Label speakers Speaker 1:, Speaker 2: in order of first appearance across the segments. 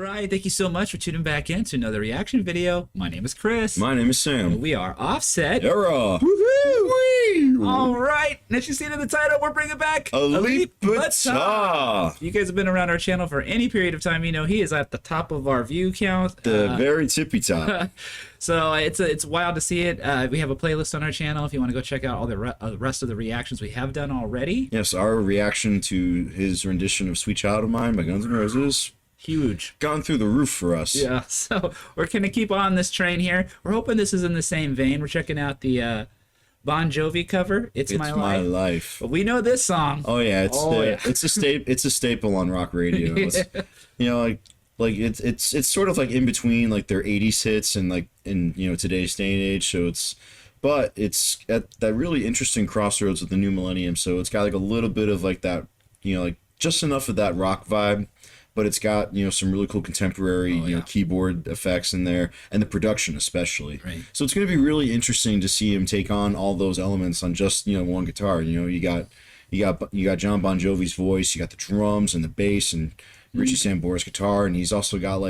Speaker 1: right, thank you so much for tuning back in to another reaction video. My name is Chris.
Speaker 2: My name is Sam.
Speaker 1: We are Offset.
Speaker 2: Era.
Speaker 1: Woohoo! All right, as you see in the title, we're bringing back
Speaker 2: Elite Bata.
Speaker 1: If you guys have been around our channel for any period of time, you know he is at the top of our view count.
Speaker 2: The very tippy top.
Speaker 1: So it's wild to see it. We have a playlist on our channel if you want to go check out all the rest of the reactions we have done already.
Speaker 2: Yes, our reaction to his rendition of Sweet Child of Mine by Guns N' Roses.
Speaker 1: Huge.
Speaker 2: Gone through the roof for us.
Speaker 1: Yeah, so we're going to keep on this train here. We're hoping this is in the same vein. We're checking out the Bon Jovi cover, It's My Life. But we know this song.
Speaker 2: Oh yeah, it's a staple on rock radio. You know, like it's sort of like in between like their 80s hits and like in today's day and age. So it's at that really interesting crossroads with the new millennium. So it's got like a little bit of like that, like just enough of that rock vibe, but it's got some really cool contemporary keyboard effects in there, and the production especially.
Speaker 1: Right.
Speaker 2: So it's going to be really interesting to see him take on all those elements on just one guitar. You got John Bon Jovi's voice, you got the drums and the bass and Richie Sambora's guitar, and he's also got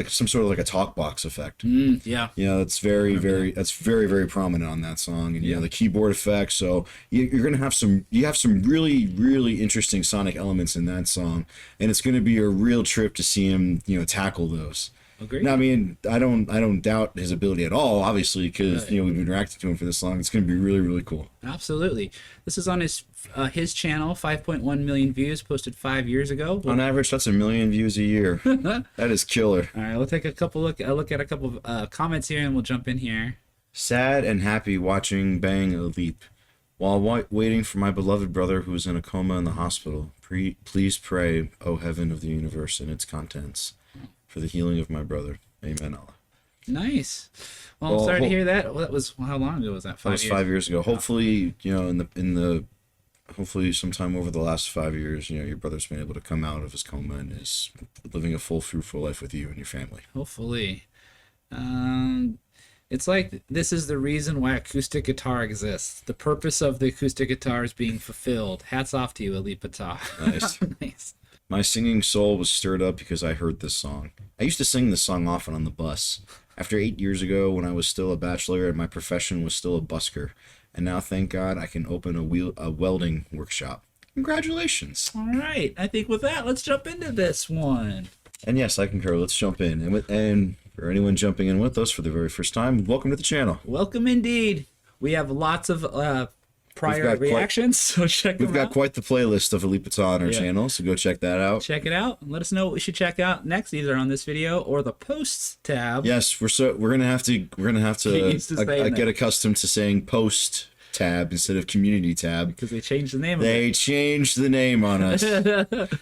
Speaker 2: some sort of like a talk box effect.
Speaker 1: Yeah.
Speaker 2: That's very very prominent on that song, and the keyboard effects. So you're gonna have some really really interesting sonic elements in that song, and it's gonna be a real trip to see him tackle those.
Speaker 1: Agreed.
Speaker 2: Now, I mean, I don't doubt his ability at all, obviously, because we've been interacting to him for this long. It's going to be really, really cool.
Speaker 1: Absolutely. This is on his channel, 5.1 million views, posted 5 years ago.
Speaker 2: On average, that's 1 million views a year. That is killer.
Speaker 1: All right, we'll take a look at a couple of comments here, and we'll jump in here.
Speaker 2: Sad and happy watching Bang a Leap. While waiting for my beloved brother who is in a coma in the hospital, please pray, O heaven of the universe and its contents, for the healing of my brother. Amen, Allah.
Speaker 1: Nice. Well, I'm sorry to hear that. Well, that was, how long ago was that? 5 years?
Speaker 2: That was 5 years ago. Hopefully, hopefully sometime over the last 5 years, your brother's been able to come out of his coma and is living a full, fruitful life with you and your family.
Speaker 1: Hopefully. It's like this is the reason why acoustic guitar exists. The purpose of the acoustic guitar is being fulfilled. Hats off to you, Elite Bata.
Speaker 2: Nice.
Speaker 1: Nice.
Speaker 2: My singing soul was stirred up because I heard this song. I used to sing this song often on the bus. After 8 years ago, when I was still a bachelor and my profession was still a busker. And now, thank God, I can open a welding workshop. Congratulations.
Speaker 1: All right. I think with that, let's jump into this one.
Speaker 2: And yes, I concur. Let's jump in. And for anyone jumping in with us for the very first time, welcome to the channel.
Speaker 1: Welcome indeed. We have lots of prior reactions, so check them out.
Speaker 2: We've got quite the playlist of Elite Bata on our channel, so go check that out.
Speaker 1: Check it out and let us know what we should check out next, either on this video or the posts tab.
Speaker 2: Yes, we're gonna have to get accustomed to saying post tab instead of community tab,
Speaker 1: because they changed the name.
Speaker 2: They changed the name on us.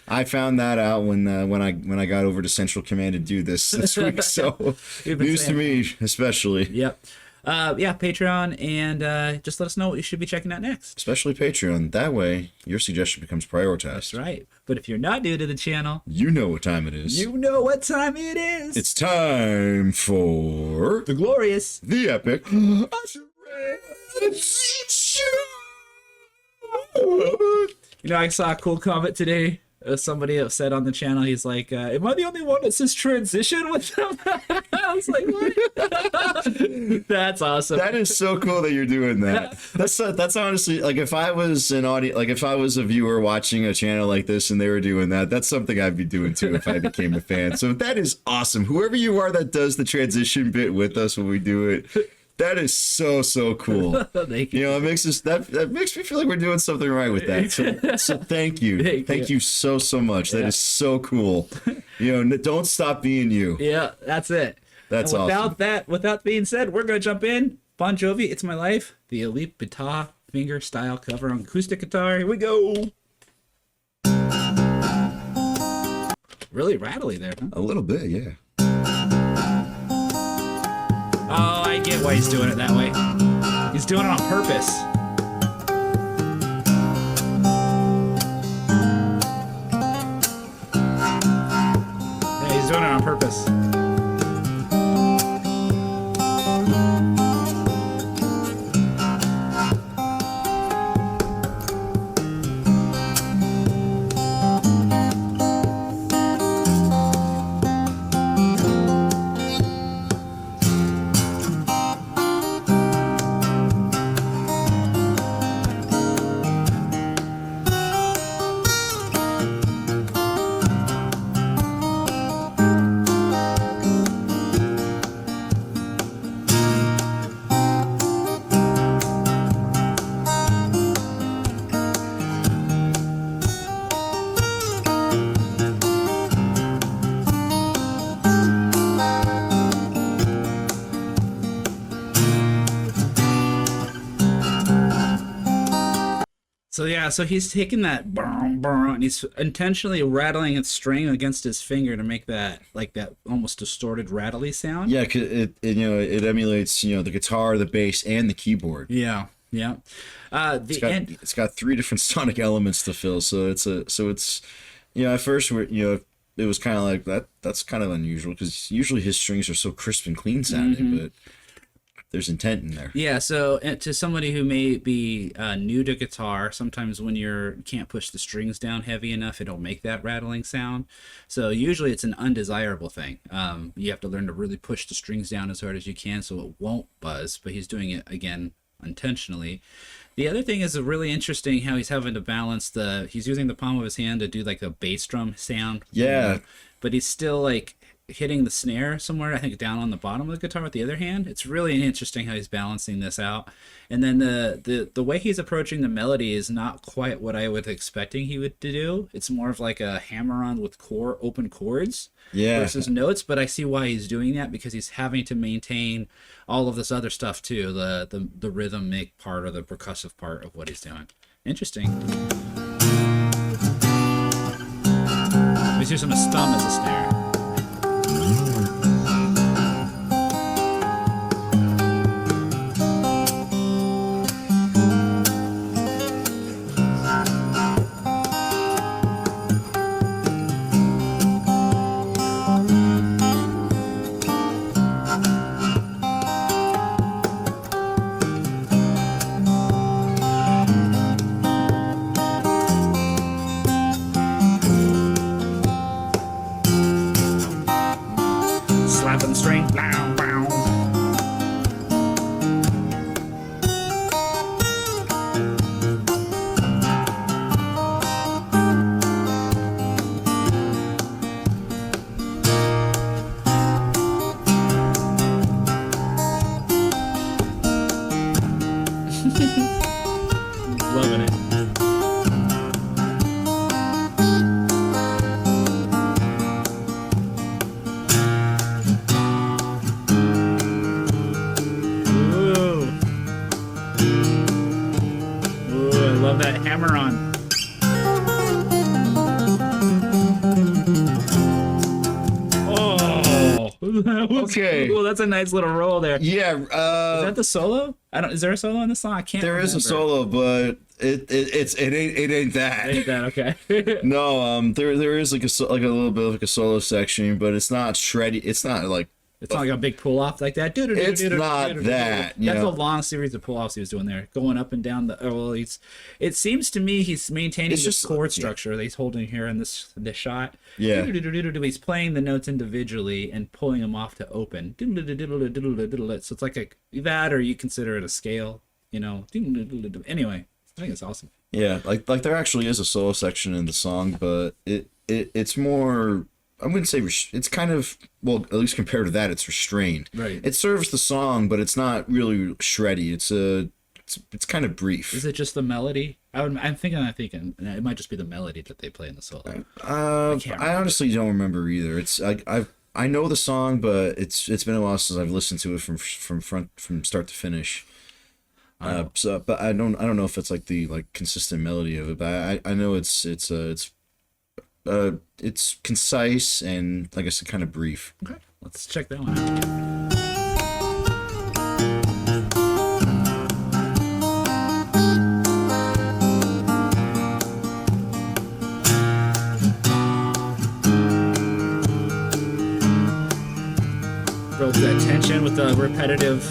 Speaker 2: I found that out when I got over to Central Command to do this week. So news to me, especially.
Speaker 1: Yep. Yeah, Patreon, and just let us know what you should be checking out next.
Speaker 2: Especially Patreon. That way, your suggestion becomes prioritized.
Speaker 1: That's right. But if you're not new to the channel,
Speaker 2: you know what time it is.
Speaker 1: You know what time it is.
Speaker 2: It's time for
Speaker 1: the glorious,
Speaker 2: the epic.
Speaker 1: I saw a cool comment today. Somebody said on the channel, he's like, am I the only one that says transition with them? I was like, what? That's awesome.
Speaker 2: That is so cool that you're doing that. That's honestly, like, if I was an audience, like if I was a viewer watching a channel like this and they were doing that, that's something I'd be doing too if I became a fan. So that is awesome. Whoever you are that does the transition bit with us when we do it, that is so cool.
Speaker 1: Thank you.
Speaker 2: It makes us that makes me feel like we're doing something right with that. So thank you. Thank you so much. That is so cool. Don't stop being you.
Speaker 1: Yeah, that's it.
Speaker 2: That's
Speaker 1: awesome.
Speaker 2: Awesome.
Speaker 1: Without being said, we're gonna jump in. Bon Jovi, It's My Life, the Elite Bata fingerstyle cover on acoustic guitar. Here we go. Really rattly there, huh?
Speaker 2: A little bit, yeah.
Speaker 1: Oh, I get why he's doing it that way. He's doing it on purpose. Yeah, he's doing it on purpose. So yeah, so he's taking that boom, boom, and he's intentionally rattling its string against his finger to make that like that almost distorted rattly sound.
Speaker 2: Yeah, 'cause it emulates the guitar, the bass, and the keyboard.
Speaker 1: Yeah, yeah.
Speaker 2: It's
Speaker 1: The
Speaker 2: got
Speaker 1: end.
Speaker 2: it's got three different sonic elements to fill, so it's at first it was kind of like that's kind of unusual because usually his strings are so crisp and clean sounding, but there's intent in there.
Speaker 1: Yeah, so to somebody who may be new to guitar, sometimes when you can't push the strings down heavy enough, it'll make that rattling sound. So usually it's an undesirable thing. You have to learn to really push the strings down as hard as you can so it won't buzz. But he's doing it again intentionally. The other thing is really interesting how he's having to balance he's using the palm of his hand to do like a bass drum sound.
Speaker 2: Yeah.
Speaker 1: But he's still like hitting the snare somewhere, I think down on the bottom of the guitar with the other hand. It's really interesting how he's balancing this out. And then the way he's approaching the melody is not quite what I was expecting he would do. It's more of like a hammer-on with open chords versus notes, but I see why he's doing that because he's having to maintain all of this other stuff too, the rhythmic part or the percussive part of what he's doing. Interesting. He's using a stum as a snare. Slapping the string. Bow, bow. Loving it. Love that hammer on. Oh, that was
Speaker 2: Okay.
Speaker 1: cool. That's a nice little roll there.
Speaker 2: Yeah.
Speaker 1: Is that the solo? Is there a solo in the song? I can't.
Speaker 2: There is a
Speaker 1: remember.
Speaker 2: solo, but it ain't that.
Speaker 1: Ain't that okay?
Speaker 2: No, there is like a little bit of like a solo section, but it's not shreddy. It's not like
Speaker 1: It's not like a big pull off like that.
Speaker 2: It's not that, you
Speaker 1: That's
Speaker 2: know.
Speaker 1: a long series of pull offs he was doing there, going up and down the. Well, it seems to me he's maintaining
Speaker 2: It's
Speaker 1: this
Speaker 2: just-
Speaker 1: chord
Speaker 2: yeah.
Speaker 1: structure that he's holding here in this shot.
Speaker 2: Yeah.
Speaker 1: He's playing the notes individually and pulling them off to open. So it's like that, or you consider it a scale. Anyway, I think it's awesome.
Speaker 2: yeah, like there actually is a solo section in the song, but it's more. I wouldn't say it's kind of, well, at least compared to that, it's restrained.
Speaker 1: Right.
Speaker 2: It serves the song, but it's not really shreddy. It's kind of brief.
Speaker 1: Is it just the melody? I'm thinking it might just be the melody that they play in the solo.
Speaker 2: I honestly don't remember either. It's I know the song, but it's been a while since I've listened to it from start to finish. But I don't know if it's like the consistent melody of it. But I know it's concise and, like I said, kind of brief.
Speaker 1: Okay, let's check that one out. Build that tension with the repetitive.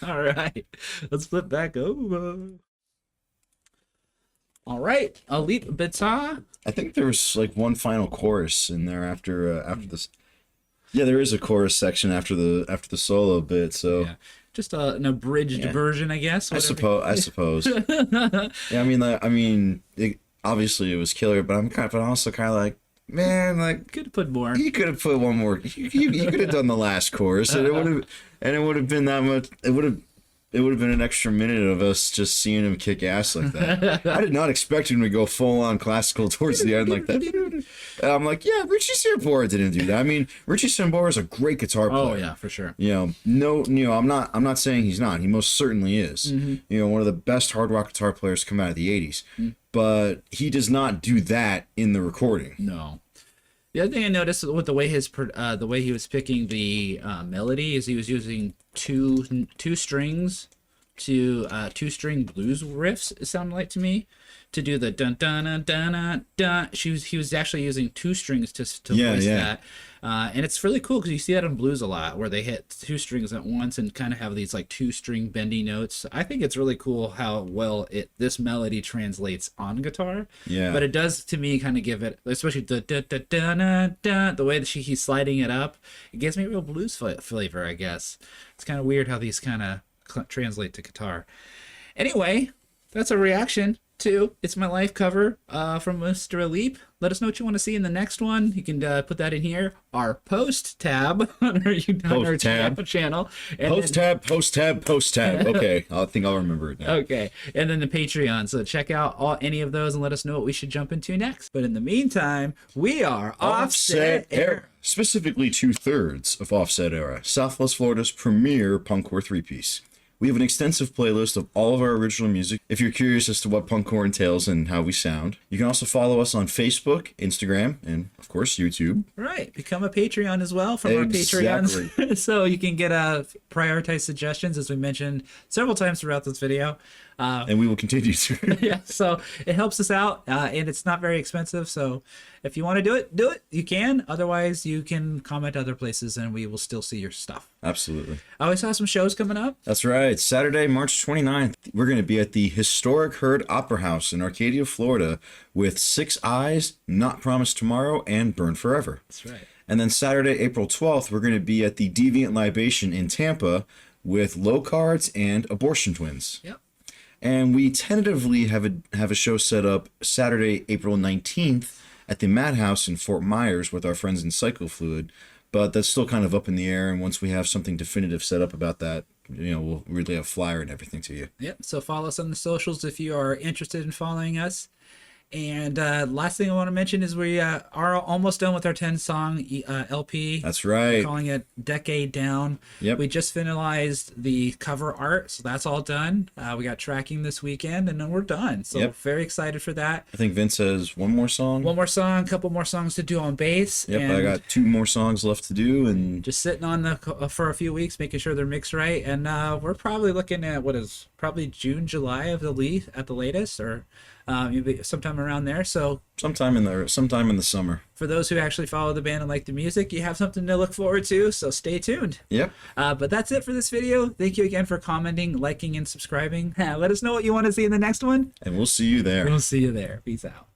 Speaker 1: All right, let's flip back over. All right, Elite Beta.
Speaker 2: I think there was like one final chorus in there after this. Yeah, there is a chorus section after the solo bit. So
Speaker 1: Yeah, just an abridged version, I guess.
Speaker 2: I
Speaker 1: whatever.
Speaker 2: suppose. Yeah, I mean, it, obviously it was killer, but I'm also kind of like, man, like
Speaker 1: Could have put more.
Speaker 2: you could have put one more. You could have done the last chorus, and it would have been that much. It would have been an extra minute of us just seeing him kick ass like that. I did not expect him to go full on classical towards the end like that. And I'm like, yeah, Richie Sambora didn't do that. I mean, Richie Sambora is a great guitar player.
Speaker 1: Oh yeah, for sure.
Speaker 2: I'm not saying he's not. He most certainly is. One of the best hard rock guitar players to come out of the '80s. But he does not do that in the recording.
Speaker 1: No. The other thing I noticed with the way he was picking the melody is he was using two strings to two-string blues riffs. It sounded like to me to do the dun dun dun dun dun. Dun. He was actually using two strings to voice that, and it's really cool because you see that in blues a lot where they hit two strings at once and kind of have these like two-string bendy notes. I think it's really cool how well this melody translates on guitar.
Speaker 2: Yeah.
Speaker 1: But it does to me kind of give it, especially the da da da da da, the way that he's sliding it up. It gives me a real blues flavor, I guess. It's kind of weird how these kind of translate to guitar. Anyway, that's a reaction to It's My Life cover from Mr. Leap. Let us know what you want to see in the next one. You can put that in here. Our post tab on our channel. And
Speaker 2: post tab. Okay, I think I'll remember it now.
Speaker 1: Okay, and then the Patreon. So check out any of those and let us know what we should jump into next. But in the meantime, we are Offset Era.
Speaker 2: Specifically 2/3 of Offset Era, Southwest Florida's premier punkcore three-piece. We have an extensive playlist of all of our original music if you're curious as to what punkcore entails and how we sound. You can also follow us on Facebook, Instagram, and of course YouTube.
Speaker 1: Right. Become a Patreon as well from our Patreons. So you can get prioritized suggestions, as we mentioned several times throughout this video.
Speaker 2: And we will continue to.
Speaker 1: Yeah, so it helps us out, and it's not very expensive. So if you want to do it, you can. Otherwise, you can comment other places, and we will still see your stuff.
Speaker 2: Absolutely.
Speaker 1: I always have some shows coming up.
Speaker 2: That's right. Saturday, March 29th, we're going to be at the historic Heard Opera House in Arcadia, Florida, with Six Eyes, Not Promised Tomorrow, and Burn Forever.
Speaker 1: That's right.
Speaker 2: And then Saturday, April 12th, we're going to be at the Deviant Libation in Tampa with Low Cards and Abortion Twins.
Speaker 1: Yep.
Speaker 2: And we tentatively have a show set up Saturday, April 19th at the Madhouse in Fort Myers with our friends in Cyclofluid, but that's still kind of up in the air. And once we have something definitive set up about that, we'll really have a flyer and everything to you.
Speaker 1: Yep. So follow us on the socials if you are interested in following us. And last thing I want to mention is we are almost done with our 10-song LP.
Speaker 2: That's right.
Speaker 1: We're calling it Decade Down.
Speaker 2: Yep.
Speaker 1: We just finalized the cover art, so that's all done. We got tracking this weekend, and then we're done. So very excited for that.
Speaker 2: I think Vince has one more song.
Speaker 1: One more song, a couple more songs to do on bass.
Speaker 2: Yep,
Speaker 1: and
Speaker 2: I got 2 more songs left to do, and
Speaker 1: just sitting on for a few weeks, making sure they're mixed right. And we're probably looking at probably June, July at the latest, or maybe sometime around there. So
Speaker 2: sometime in the summer.
Speaker 1: For those who actually follow the band and like the music, you have something to look forward to. So stay tuned.
Speaker 2: Yep.
Speaker 1: But that's it for this video. Thank you again for commenting, liking, and subscribing. Let us know what you want to see in the next one.
Speaker 2: And we'll see you there.
Speaker 1: We'll see you there. Peace out.